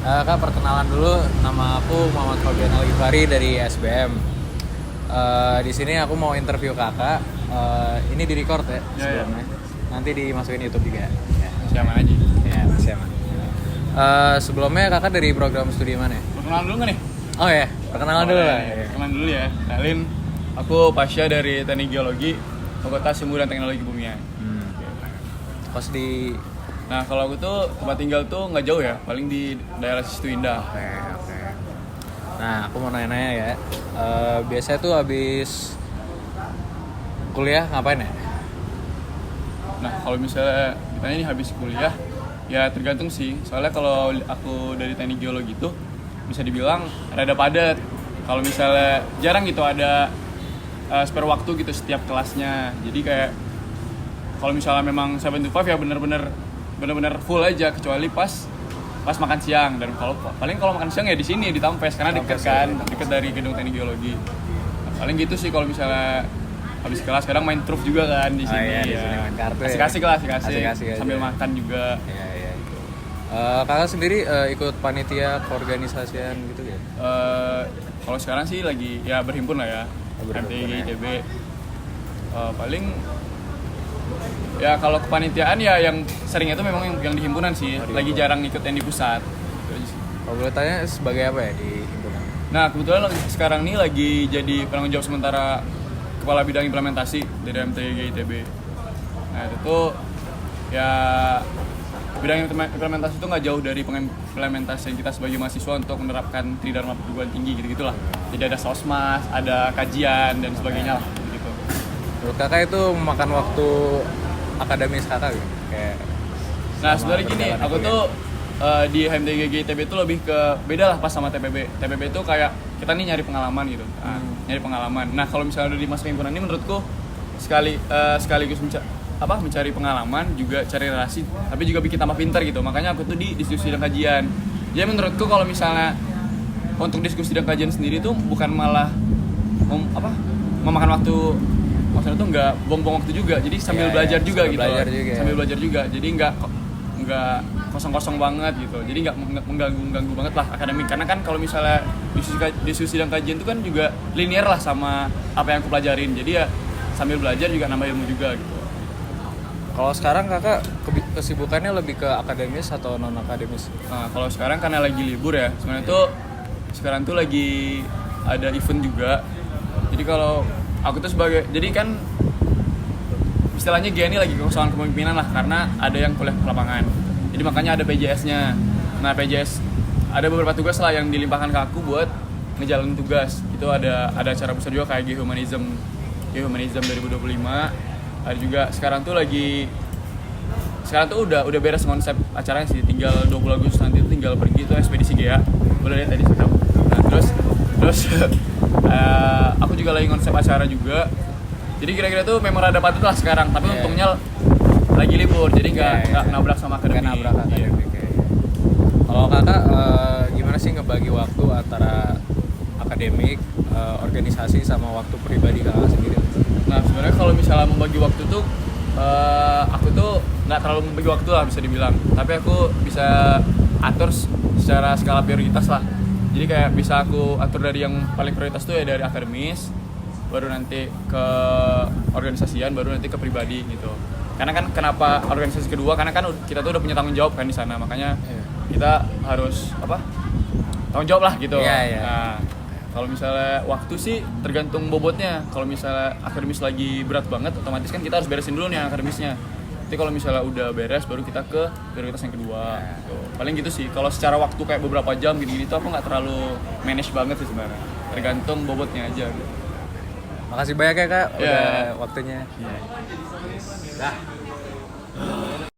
Kak, perkenalan dulu, nama aku Muhammad Fabian Al-Ghifari dari SBM. Di sini aku mau interview kakak. Ini di record ya sebelumnya. Nanti dimasukin YouTube juga. Ya. Siapa aja? Ya, siapa. Sebelumnya kakak dari program studi mana ya? Perkenalan dulu nggak nih? Oh ya, perkenalan dulu lah. Perkenalan dulu ya. Kenalin, aku Pasya dari Teknik Geologi, Fakultas Ilmu dan Teknologi Bumi. Kos di. Nah, kalau aku tuh tempat tinggal tuh nggak jauh ya, paling di daerah Situ Indah. Oke. Nah, aku mau nanya-nanya ya. Biasanya tuh habis kuliah ngapain ya? Nah, kalau misalnya ditanya ini habis kuliah, ya tergantung sih. Soalnya kalau aku dari Teknik Geologi tuh bisa dibilang rada padat. Kalau misalnya jarang gitu ada spare waktu gitu setiap kelasnya. Jadi kayak kalau misalnya memang 7 to 5 ya bener-bener full aja, kecuali pas makan siang. Dan kalau makan siang ya di sini di Tampes karena deket dari gedung Teknik Geologi. Nah, paling gitu sih kalau misalnya habis kelas. Kadang main truf juga kan di sini. Di sini main kartu. Asik-asik sambil aja. makan juga. Iya. Kakak sendiri ikut panitia keorganisasian gitu ya? Kalau sekarang sih lagi ya berhimpun lah ya. MTG ITB. Paling ya kalau kepanitiaan ya yang sering itu memang yang di himpunan sih. Lagi jarang ikut yang di pusat. Kalau boleh tanya sebagai apa ya di himpunan? Nah, kebetulan sekarang ini lagi jadi penanggung jawab sementara kepala bidang implementasi dari MTG ITB. Nah, itu tuh ya bidang implementasi itu nggak jauh dari pengimplementasian kita sebagai mahasiswa untuk menerapkan Tridharma perguruan tinggi gitu-gitulah. Jadi ada sosmas, ada kajian dan sebagainya lah gitu. Menurut kakak itu memakan waktu akademis kakak gitu? Nah, sebenarnya gini, aku tuh di HMTG ITB itu lebih ke beda lah pas sama TPB. TPB itu kayak kita nih nyari pengalaman gitu. Nyari pengalaman. Nah, kalau misalnya udah di masa himpunan ini menurutku sekaligus mencari pengalaman, juga cari relasi, tapi juga bikin tambah pintar gitu. Makanya aku tuh di diskusi dan kajian. Jadi menurutku kalau misalnya untuk diskusi dan kajian sendiri tuh bukan malah memakan waktu, maksudnya tuh nggak buang-buang waktu juga. Jadi sambil belajar juga gitu. Sambil belajar juga. Jadi nggak kosong-kosong banget gitu. Jadi nggak mengganggu banget lah akademik. Karena kan kalau misalnya diskusi dan kajian itu kan juga linear lah sama apa yang aku pelajarin. Jadi ya sambil belajar juga nambah ilmu juga gitu. Kalau sekarang kakak kesibukannya lebih ke akademis atau non akademis? Nah, kalau sekarang karena lagi libur ya, sebenarnya tuh sekarang tuh lagi ada event juga. Jadi kalau aku tuh jadi kan istilahnya Gini lagi kekosongan kepemimpinan lah, karena ada yang kuliah ke lapangan. Jadi makanya ada PJS-nya. Nah, PJS ada beberapa tugas lah yang dilimpahkan ke aku buat ngejalanin tugas. Itu ada acara besar juga kayak Geohumanism 2025. Ada juga sekarang tuh udah beres konsep acaranya sih, tinggal 20 Agustus nanti tinggal pergi tuh ekspedisi GEA. Boleh lihat tadi sekarang. Nah, terus aku juga lagi konsep acara juga. Jadi kira-kira tuh memang rada patut lah sekarang, tapi untungnya lagi libur, jadi nggak nabrak sama akademik. Kalau kakak gimana sih ngebagi waktu antara akademik, organisasi sama waktu pribadi kakak sendiri? Nah, sebenarnya kalau misalnya membagi waktu tuh aku tuh nggak terlalu membagi waktu lah bisa dibilang, tapi aku bisa atur secara skala prioritas lah. Jadi kayak bisa aku atur dari yang paling prioritas tuh ya dari akademis, baru nanti ke organisasian, baru nanti ke pribadi gitu. Karena kan kenapa organisasi kedua, karena kan kita tuh udah punya tanggung jawab kan di sana, makanya kita harus tanggung jawab lah gitu. Nah, kalau misalnya waktu sih tergantung bobotnya. Kalau misalnya akademis lagi berat banget, otomatis kan kita harus beresin dulu nih akademisnya. Tapi kalau misalnya udah beres, baru kita ke prioritas yang kedua. Gitu. Paling gitu sih. Kalau secara waktu kayak beberapa jam gini-gini tuh aku nggak terlalu manage banget sih sebenarnya. Tergantung bobotnya aja. Gitu. Makasih banyak ya kak, udah waktunya. Yeah.